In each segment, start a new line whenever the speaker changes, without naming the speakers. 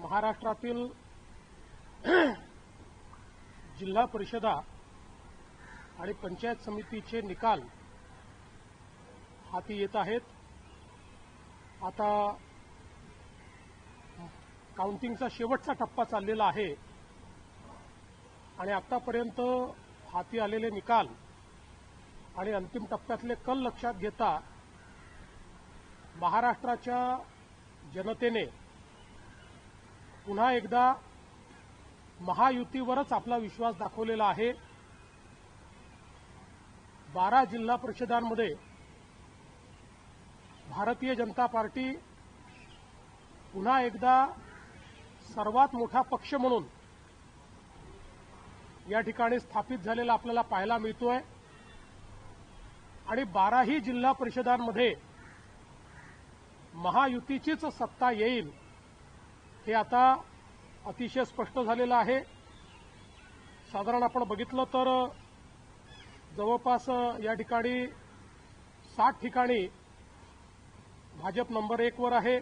महाराष्ट्रातील जिल्हा परिषदा आणि पंचायत समितीचे निकाल हाती येत आहेत। आता काउंटिंगचा शेवटचा टप्पा चाललेला आहे आणि आतापर्यंत हाती आलेले निकाल आणि अंतिम टप्प्यातले कल लक्षात घेता महाराष्ट्राच्या जनतेने पुन्हा एकदा महायुतीवरच आपला विश्वास दाखवलेला आहे। 12 जिल्हा परिषदांमध्ये भारतीय जनता पार्टी पुन्हा एकदा सर्वात मोठा पक्ष म्हणून या ठिकाणी स्थापित झालेला आपल्याला पाहायला मिळतोय आणि 12ही जिल्हा परिषदांमध्ये महायुतीचीच सत्ता येईल हे आता अतिशय स्पष्ट झालेलं आहे। साधारण आपण बघितलं तर जवळपास या ठिकाणी 60 ठिकाणी भाजप नंबर 1 वर आहे।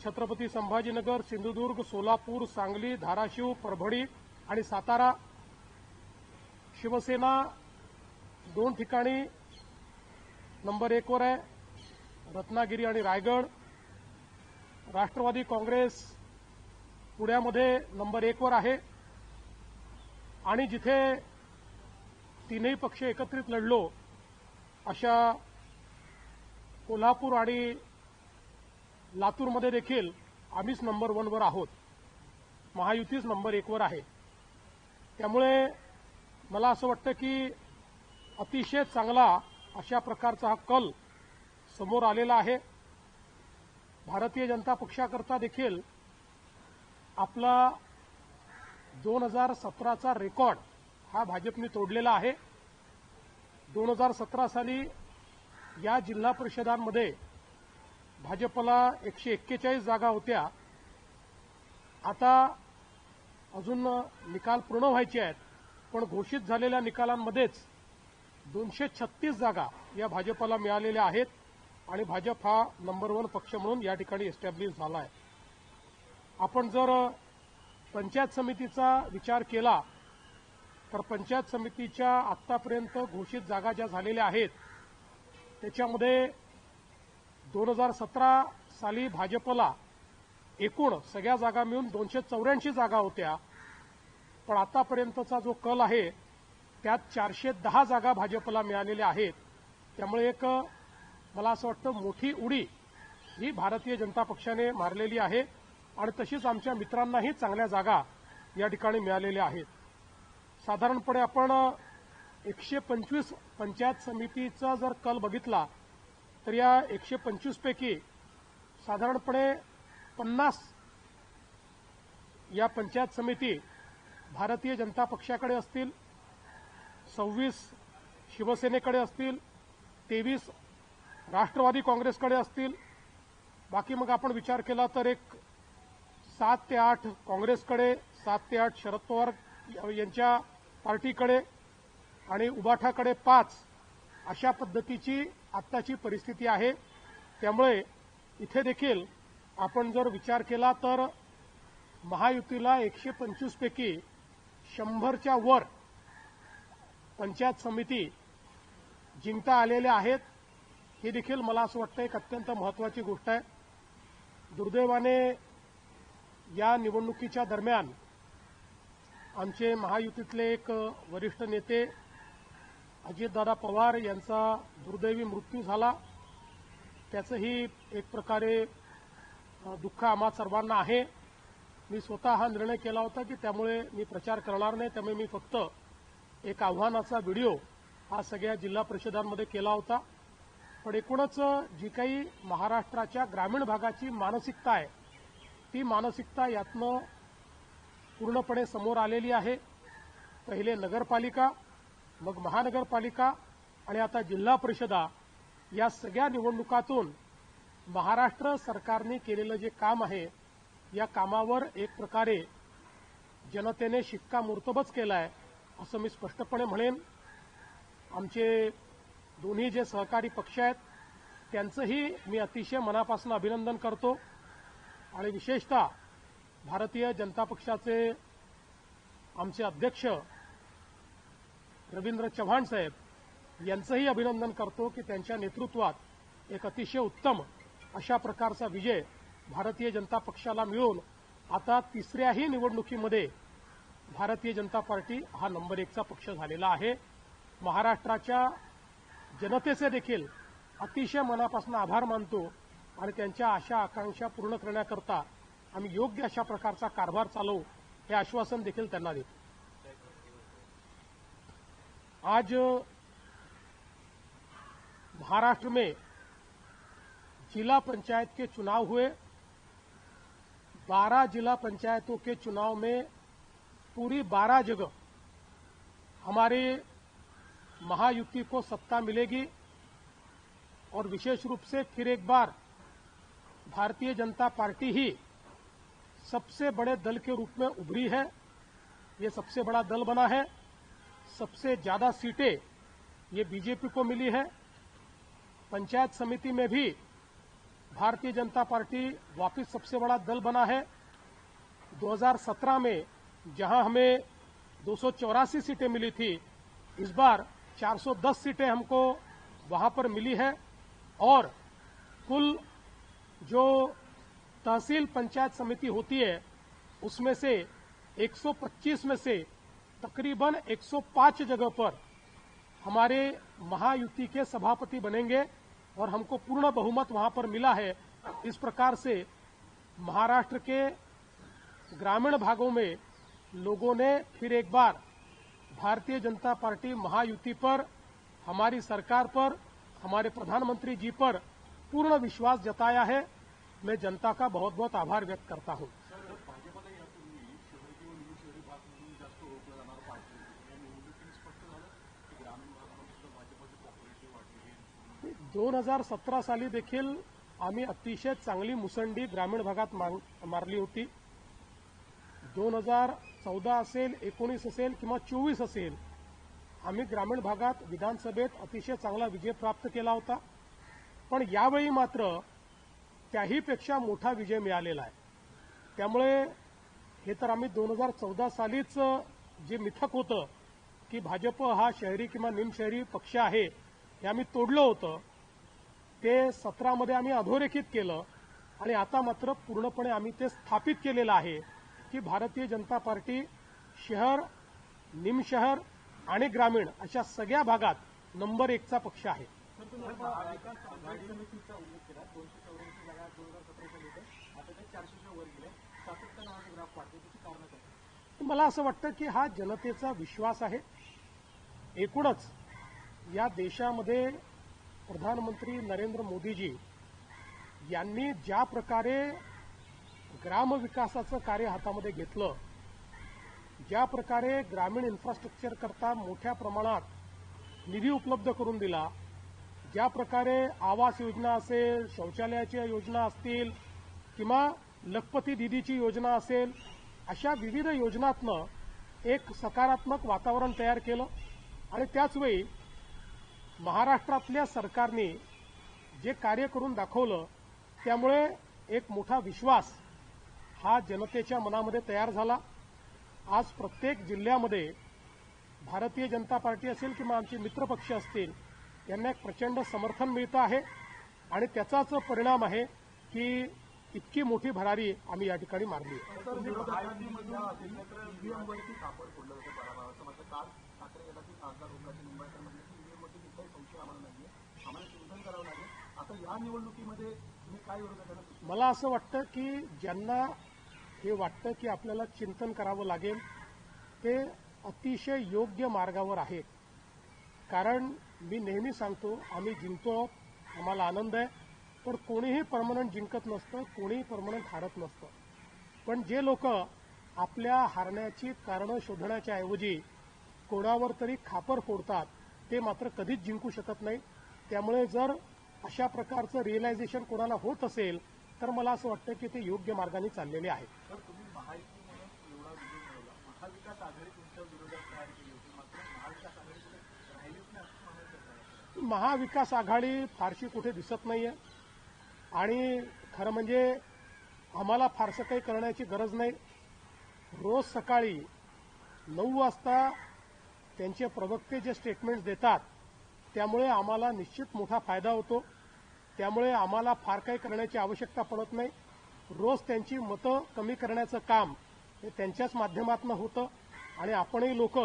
छत्रपती संभाजीनगर, सिंधुदुर्ग, सोलापूर, सांगली, धाराशिव, परभणी आणि सातारा। शिवसेना 2 ठिकाणी नंबर 1 वर आहे, रत्नागिरी आणि रायगड। राष्ट्रवादी काँग्रेस पुण्यामध्ये नंबर 1 वर आहे आणि जिथे तीनही पक्ष एकत्रित लढलो अशा कोल्हापूर आणि लातूरमध्ये देखील आम्हीच नंबर 1 वर आहोत, महायुतीच नंबर 1 वर आहे। त्यामुळे मला असं वाटतं की अतिशय चांगला अशा प्रकारचा हा कल समोर आलेला आहे। भारतीय जनता पक्षाकरता देखील आपला 2017चा रेकॉर्ड हा भाजपने तोडलेला आहे। 2017 साली या जिल्हा परिषदांमध्ये भाजपला 141 जागा होत्या। आता अजून निकाल पूर्ण व्हायचे आहेत, पण घोषित झालेल्या निकालांमध्येच 236 जागा या भाजपला मिळालेल्या आहेत आणि भाजप हा नंबर 1 पक्ष म्हणून या ठिकाणी एस्टॅब्लिश झाला आहे। आपण जर पंचायत समितीचा विचार केला तर पंचायत समितीच्या आतापर्यंत घोषित जागा ज्या झालेल्या आहेत त्याच्यामध्ये 2017 साली भाजपला एकूण सगळ्या जागा मिळून 284 जागा होत्या, पण आतापर्यंतचा जो कल आहे त्यात 410 जागा भाजपला मिळालेल्या आहेत। त्यामुळे एक मला असं वाटतं मोठी उडी ही भारतीय जनता पक्षाने मारलेली आहे आणि तशीच आमच्या मित्रांनाही चांगल्या जागा या ठिकाणी मिळालेल्या आहेत। साधारणपणे आपण 125 पंचायत समितीचा जर कल बघितला तर या 125 पैकी साधारणपणे 50 या पंचायत समिती भारतीय जनता पक्षाकडे असतील, 26 शिवसेनेकडे असतील, 23 राष्ट्रवादी काँग्रेसकडे असतील। बाकी मग आपण विचार केला तर एक 7 ते 8 काँग्रेसकडे, 7 ते 8 शरद पवार यांच्या पार्टीकडे आणि उबाठाकडे 5 अशा पद्धतीची आत्ताची परिस्थिती आहे। त्यामुळे इथे देखील आपण जर विचार केला तर महायुतीला 125 पैकी 100च्या वर पंचायत समिती जिंकता आलेल्या आहेत। ही देखील मला असं वाटतं एक अत्यंत महत्त्वाची गोष्ट आहे। दुर्दैवाने या निवडणुकीच्या दरम्यान आमचे महायुतीतले एक वरिष्ठ नेते अजितदादा पवार यांचा दुर्दैवी मृत्यू झाला। त्याचंही एक प्रकारे दुःख आम्हा सर्वांना आहे। मी स्वतः हा निर्णय केला होता की त्यामुळे मी प्रचार करणार नाही, त्यामुळे मी फक्त एक आव्हानाचा व्हिडिओ हा सगळ्या जिल्हा परिषदांमध्ये केला होता। पण एकूणच जी काही महाराष्ट्राच्या ग्रामीण भागाची मानसिकता आहे ती मानसिकता यातनं पूर्णपणे समोर आलेली आहे। पहिले नगरपालिका, मग महानगरपालिका आणि आता जिल्हा परिषदा या सगळ्या निवडणुकातून महाराष्ट्र सरकारने केलेलं जे काम आहे या कामावर एक प्रकारे जनतेने शिक्कामोर्तबच केला आहे असं मी स्पष्टपणे म्हणेन। आमचे दोन्ही जे सहकारी पक्ष आहेत त्यांचंही मी अतिशय मनापासून अभिनंदन करतो आणि विशेषतः भारतीय जनता पक्षाचे आमचे अध्यक्ष रवींद्र चव्हाण साहेब यांचंही अभिनंदन करतो की त्यांच्या नेतृत्वात एक अतिशय उत्तम अशा प्रकारचा विजय भारतीय जनता पक्षाला मिळून आता तिसऱ्याही निवडणुकीमध्ये भारतीय जनता पार्टी हा नंबर 1चा पक्ष झालेला आहे। महाराष्ट्राच्या जनतेचे देखील अतिशय मनापासून आभार मानतो आणि त्यांच्या आशा आकांक्षा पूर्ण करण्याकरता आम्ही योग्य अशा प्रकारचा कारभार चालवू हे आश्वासन देखील त्यांना देतो। आज महाराष्ट्र में जिला पंचायत के चुनाव हुए। 12 जिला पंचायतों के चुनाव में पूरी 12 जगह हमारे महायुति को सत्ता मिलेगी और विशेष रूप से फिर एक बार भारतीय जनता पार्टी ही सबसे बड़े दल के रूप में उभरी है। ये सबसे बड़ा दल बना है। सबसे ज्यादा सीटें ये बीजेपी को मिली है। पंचायत समिति में भी भारतीय जनता पार्टी वापस सबसे बड़ा दल बना है। 2017 में जहां हमें 284 सीटें मिली थी, इस बार 410 सीटें हमको वहां पर मिली है और कुल जो तहसील पंचायत समिति होती है उसमें से 125 में से तकरीबन 105 जगह पर हमारे महायुति के सभापति बनेंगे और हमको पूर्ण बहुमत वहां पर मिला है। इस प्रकार से महाराष्ट्र के ग्रामीण भागों में लोगों ने फिर एक बार भारतीय जनता पार्टी महायुति पर, हमारी सरकार पर, हमारे प्रधानमंत्री जी पर पूर्ण विश्वास जताया है। मैं जनता का बहुत बहुत आभार व्यक्त करता हूं। 2017 साली देखील आम्ही अतिशय चांगली मुसंडी ग्रामीण भागात मारली होती। 2014 असेल, 19 असेल किंवा 24 असेल, आम्ही ग्रामीण भागात विधानसभेत अतिशय चांगला विजय प्राप्त केला होता। पण यावेळी मात्र त्याहीपेक्षा मोठा विजय मिळालेला आहे। त्यामुळे हे तर आम्ही 2014 सालीच जे मिथक होतं की भाजप हा शहरी किंवा निमशहरी पक्ष आहे हे आम्ही तोडलं होतं, ते 17 मध्ये आम्ही अधोरेखित केलं आणि आता मात्र पूर्णपणे आम्ही ते स्थापित केलेलं आहे की भारतीय जनता पार्टी शहर, निमशहर आणि ग्रामीण अशा सगळ्या भागात नंबर 1चा पक्ष आहे। मला असं वाटतं की हा जनतेचा विश्वास आहे। एकूणच या देशामध्ये प्रधानमंत्री नरेंद्र मोदीजी यांनी ज्या प्रकारे ग्रामविकासाचं कार्य हातामध्ये घेतलं, ज्या प्रकारे ग्रामीण इन्फ्रास्ट्रक्चर करता मोठ्या प्रमाणात निधी उपलब्ध करून दिला, ज्या प्रकारे आवास योजना असेल, शौचालयाच्या योजना असतील किंवा लखपती दीदीची योजना असेल, अशा विविध योजनांतनं एक सकारात्मक वातावरण तयार केलं आणि त्याचवेळी महाराष्ट्रातल्या सरकारने जे कार्य करून दाखवलं त्यामुळे एक मोठा विश्वास हा जनतेच्या मनामध्ये तयार झाला। आज प्रत्येक जिल्ह्यामध्ये भारतीय जनता पार्टी असेल किंवा आमचे मित्रपक्ष असतील यांना एक प्रचंड समर्थन मिळतं आहे आणि त्याचाच परिणाम आहे की इतकी मोठी भरारी आम्ही या ठिकाणी मारली आहे। मला असं वाटतं की ज्यांना हे वाटतं की आपल्याला चिंतन करावं लागेल ते अतिशय योग्य मार्गावर आहेत। कारण मी नेहमी सांगतो आम्ही जिंकतो, आम्हाला आनंद आहे, पण कोणीही परमनंट जिंकत नसतं, कोणीही परमनंट हारत नसतं। पण जे लोक आपल्या हारण्याची कारणं शोधण्याच्या ऐवजी कोणावर तरी खापर फोडतात ते मात्र कधीच जिंकू शकत नाही। त्यामुळे जर अशा प्रकारचं रिअलायझेशन कोणाला होत असेल तर मला असं वाटतं की ते योग्य मार्गाने चाललेले आहेत। महाविकास आघाडी फारशी कुठे दिसत नाहीये आणि खरं म्हणजे आम्हाला फारसं काही करण्याची गरज नाही. रोज सकाळी 9 वाजता त्यांचे प्रवक्ते जे स्टेटमेंट्स देतात त्यामुळे आम्हाला निश्चित मोठा फायदा होतो. त्यामुळे आम्हाला फार काही करण्याची आवश्यकता पडत नाही. रोज त्यांची मतं कमी करण्याचं काम हे त्यांच्याच माध्यमातून होतं आणि आपणही लोक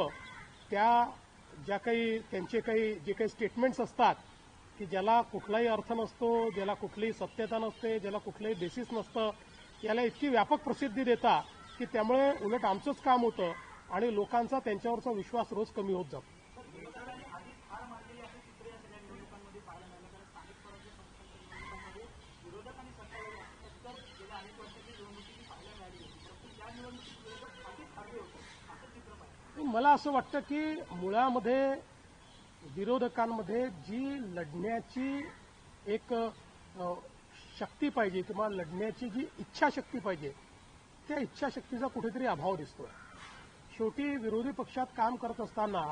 त्या त्यांचे जे काही स्टेटमेंट्स असतात की ज्याला कुठलाही अर्थ नसतो, ज्याला कुठलीही सत्यता नसते, ज्याला कुठलंही बेसिस नसतं, याला इतकी व्यापक प्रसिद्धी देता की त्यामुळे उलट आमचंच काम होतं आणि लोकांचा त्यांच्यावरचा विश्वास रोज कमी होत जातो. मला असं वाटतं की मुळामध्ये विरोधकांमध्ये जी लढण्याची एक शक्ती पाहिजे किंवा लढण्याची जी इच्छाशक्ती पाहिजे त्या इच्छाशक्तीचा कुठेतरी अभाव दिसतोय. शेवटी विरोधी पक्षात काम करत असताना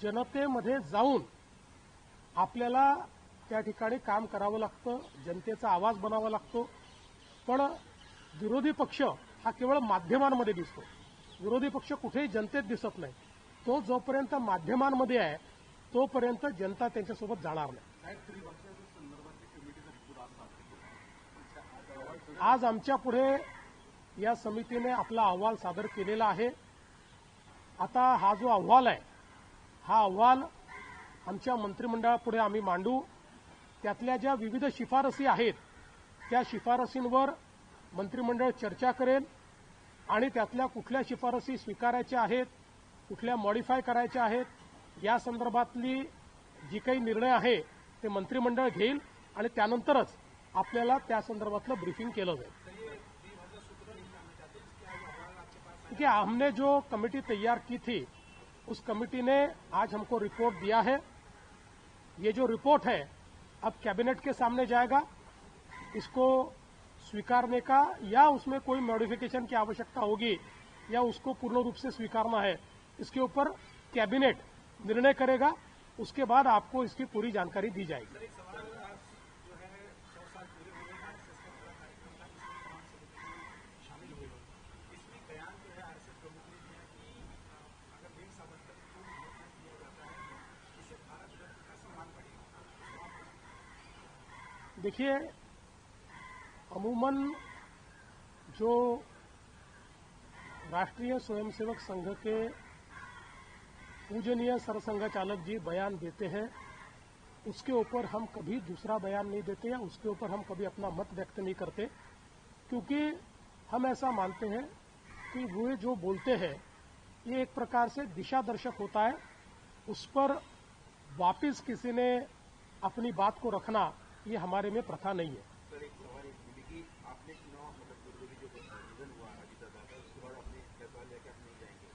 जनतेमध्ये जाऊन आपल्याला त्या ठिकाणी काम करावं लागतं, जनतेचा आवाज बनावा लागतो. पण विरोधी पक्ष हा केवळ माध्यमांमध्ये दिसतो. विरोधी पक्ष कुठेही जनतेत दिसत नाही. तो जोपर्यंत माध्यमांमध्ये आहे तोपर्यंत जनता त्यांच्यासोबत जाणार नाही. आज आमच्या पुढे या समितीने आपला अहवाल सादर केलेला आहे. आता हा जो अहवाल आहे हा अहवाल आमच्या मंत्रिमंडळापुढे आम्ही मांडू. त्यातल्या ज्या विविध शिफारसी आहेत त्या शिफारसींवर मंत्रिमंडळ चर्चा करेल आणि त्यातल्या कुठल्या शिफारसी स्वीकारायच्या आहेत, कुठल्या मॉडिफाय करायच्या आहेत, या संदर्भातली जी काही निर्णय आहे ते मंत्रिमंडळ घेईल आणि त्यानंतरच आपल्याला त्या संदर्भातलं ब्रीफिंग केलं जाईल. देखिए, हमने जो कमेटी तैयार की थी उस कमेटी ने आज हमको रिपोर्ट दिया है. ये जो रिपोर्ट है अब कैबिनेट के सामने जाएगा. इसको स्वीकारने का या उसमें कोई मॉडिफिकेशन की आवश्यकता होगी या उसको पूर्ण रूप से स्वीकारना है, इसके ऊपर कैबिनेट निर्णय करेगा. उसके बाद आपको इसकी पूरी जानकारी दी जाएगी. देखिए, अमूमन जो राष्ट्रीय स्वयंसेवक संघ के पूजनीय सरसंघचालक जी बयान देते हैं उसके ऊपर हम कभी दूसरा बयान नहीं देते या उसके ऊपर हम कभी अपना मत व्यक्त नहीं करते, क्योंकि हम ऐसा मानते हैं कि वो जो बोलते हैं ये एक प्रकार से दिशा दर्शक होता है. उस पर वापस किसी ने अपनी बात को रखना ये हमारे में प्रथा नहीं है.
सर, एक सवाल कि आपने चुनाव पूर्व जो निधन हुआ अजीतदादा का, उसके बाद आपने फैसला लिया कि आप नहीं जाएंगे.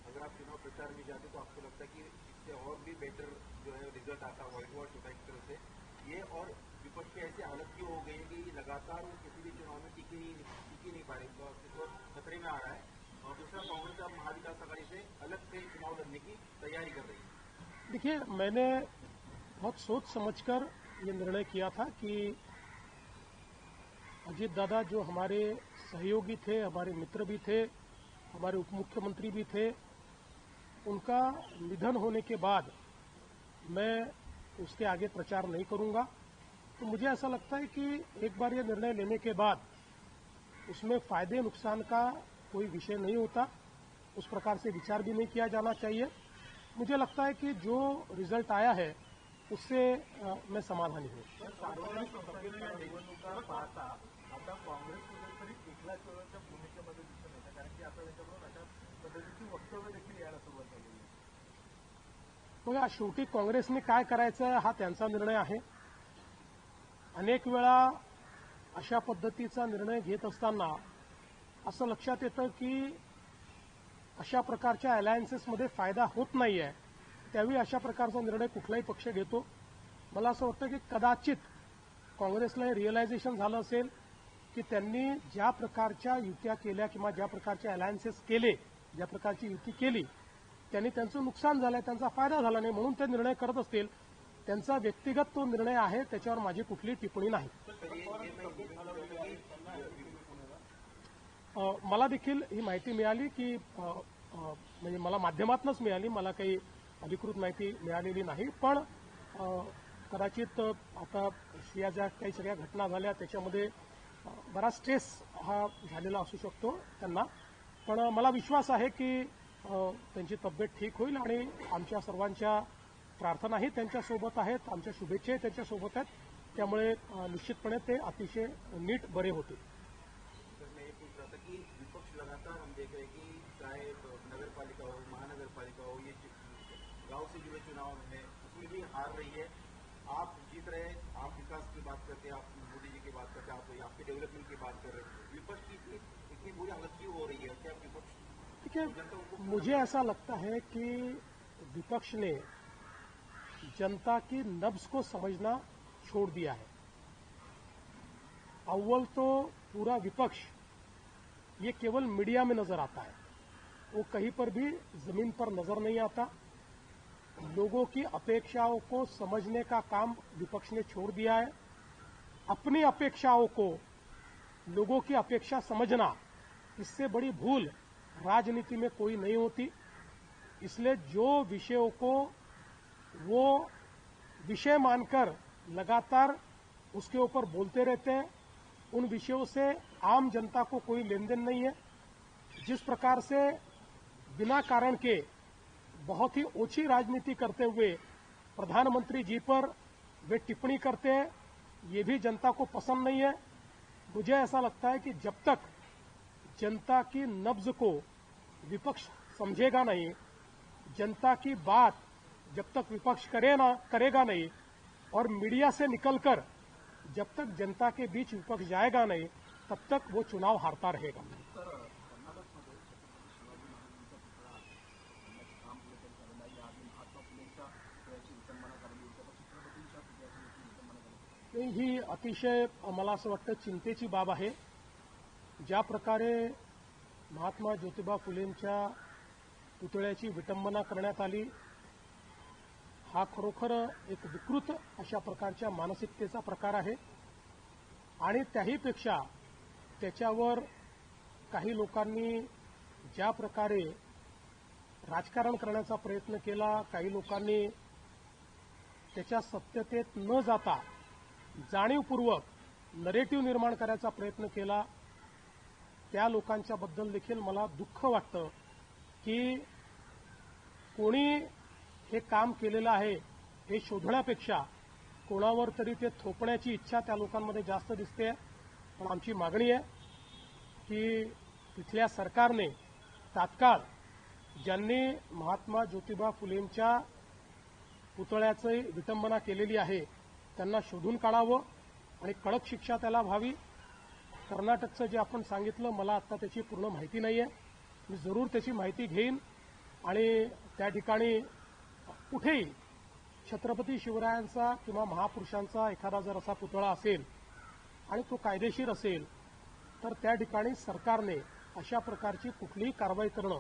अगर आप चुनाव प्रचार में जाते तो आपको लगता है कि इससे और भी बेटर जो है रिजल्ट आता व्हाइट वॉश होता है एक तरह से ये, और विपक्ष की ऐसी हालत क्यों हो गई है कि लगातार वो किसी भी चुनाव में टिकी नहीं पा रही, तो खतरे में आ रहा है. और दूसरा, कांग्रेस अब महाविकास आघाड़ी से अलग से चुनाव लड़ने की तैयारी कर रही है.
देखिए, मैंने बहुत सोच समझकर ये निर्णय किया था कि अजीत दादा जो हमारे सहयोगी थे, हमारे मित्र भी थे, हमारे उप मुख्यमंत्री भी थे, उनका निधन होने के बाद मैं उसके आगे प्रचार नहीं करूंगा. तो मुझे ऐसा लगता है कि एक बार ये निर्णय लेने के बाद उसमें फायदे नुकसान का कोई विषय नहीं होता. उस प्रकार से विचार भी नहीं किया जाना चाहिए. मुझे लगता है कि जो रिजल्ट आया है उससे मैं समाधानी हूँ.
आता काँग्रेस कुठेतरी एकला चळवळीच्या भूमिकेमध्ये दिसून येतं, कारण की आता त्याच्याबरोबर अशा पद्धतीची वक्तव्य देखील यायला सुरुवात झालेली आहे.
बघा, शेवटी काँग्रेसने काय करायचं हा त्यांचा निर्णय आहे. अनेक वेळा अशा पद्धतीचा निर्णय घेत असताना असं लक्षात येतं की अशा प्रकारच्या अलायन्सेसमध्ये फायदा होत नाहीये. त्यावेळी अशा प्रकारचा निर्णय कुठलाही पक्ष घेतो. मला असं वाटतं की कदाचित काँग्रेसला हे रिअलायझेशन झालं असेल की त्यांनी ज्या प्रकारच्या युत्या केल्या किंवा ज्या प्रकारचे अलायन्सेस केले, ज्या प्रकारची युती केली, त्यांनी त्यांचं नुकसान झालंय, त्यांचा फायदा झाला नाही, म्हणून ते निर्णय करत असतील. त्यांचा व्यक्तिगत तो निर्णय आहे, त्याच्यावर माझी कुठलीही टिप्पणी नाही. मला देखील ही माहिती मिळाली की म्हणजे मला माध्यमातूनच मिळाली, मला काही अधिकृत माहिती मिळालेली नाही. पण कदाचित आता या ज्या काही सगळ्या घटना झाल्या त्याच्यामध्ये बराच स्ट्रेस हा झालेला असू शकतो त्यांना. पण मला विश्वास आहे की त्यांची तब्येत ठीक होईल आणि आमच्या सर्वांच्या प्रार्थनाही त्यांच्यासोबत आहेत, आमच्या शुभेच्छाही त्यांच्यासोबत आहेत. त्यामुळे निश्चितपणे ते अतिशय नीट बरे होतील.
सर मैं ये पूछ रहा था कि विपक्ष लगातार हम देख रहे हैं कि चाहे नगर पालिका हो, महानगर पालिका हो, ये गांव से जुड़े चुनाव में उसमें भी हार रही है. आप जीत रहे हैं, आप विकास की बात करते हैं, आप मोदी जी की बात करते हैं, आप आपके डेवलपमेंट की बात कर रहे हैं. विपक्ष की इतनी बुरी हालत क्यों हो रही है? क्या विपक्ष
ठीक है, मुझे ऐसा लगता है कि विपक्ष ने जनता की नब्ज को समझना छोड़ दिया है. अव्वल तो पूरा विपक्ष ये केवल मीडिया में नजर आता है, वो कहीं पर भी जमीन पर नजर नहीं आता. लोगों की अपेक्षाओं को समझने का काम विपक्ष ने छोड़ दिया है. अपनी अपेक्षाओं को लोगों की अपेक्षा समझना, इससे बड़ी भूल राजनीति में कोई नहीं होती. इसलिए जो विषयों को वो विषय मानकर लगातार उसके ऊपर बोलते रहते हैं, उन विषयों से आम जनता को कोई लेन देन नहीं है. जिस प्रकार से बिना कारण के बहुत ही ओछी राजनीति करते हुए प्रधानमंत्री जी पर वे टिप्पणी करते हैं, ये भी जनता को पसंद नहीं है. मुझे ऐसा लगता है कि जब तक जनता की नब्ज को विपक्ष समझेगा नहीं, जनता की बात जब तक विपक्ष करेगा नहीं और मीडिया से निकलकर जब तक जनता के बीच विपक्ष जाएगा नहीं, तब तक वो चुनाव हारता रहेगा. ही अतिशय मला असं वाटतं चिंतेची बाब आहे. ज्या प्रकारे महात्मा ज्योतिबा फुलेंच्या पुतळ्याची विटंबना करण्यात आली, हा खरोखर एक विकृत अशा प्रकारच्या मानसिकतेचा प्रकार आहे. आणि त्याहीपेक्षा त्याच्यावर काही लोकांनी ज्या प्रकारे राजकारण करण्याचा प्रयत्न केला, काही लोकांनी त्याच्या सत्यतेत न जाता जाणीवपूर्वक नरेटिव्ह निर्माण करायचा प्रयत्न केला, त्या लोकांच्याबद्दल देखील मला दुःख वाटतं की कोणी हे काम केलेलं आहे हे शोधण्यापेक्षा कोणावर तरी ते थोपण्याची इच्छा त्या लोकांमध्ये जास्त दिसते. पण आमची मागणी आहे की तिथल्या सरकारने तात्काळ ज्यांनी महात्मा ज्योतिबा फुलेंच्या पुतळ्याची विटंबना केलेली आहे त्यांना शोधून काढावं आणि कडक शिक्षा त्याला व्हावी. कर्नाटकचं जे आपण सांगितलं, मला आता त्याची पूर्ण माहिती नाही आहे. मी जरूर त्याची माहिती घेईन आणि त्या ठिकाणी कुठेही छत्रपती शिवरायांचा किंवा महापुरुषांचा एखादा जर असा पुतळा असेल आणि तो कायदेशीर असेल तर त्या ठिकाणी सरकारने अशा प्रकारची कुठलीही कारवाई करणं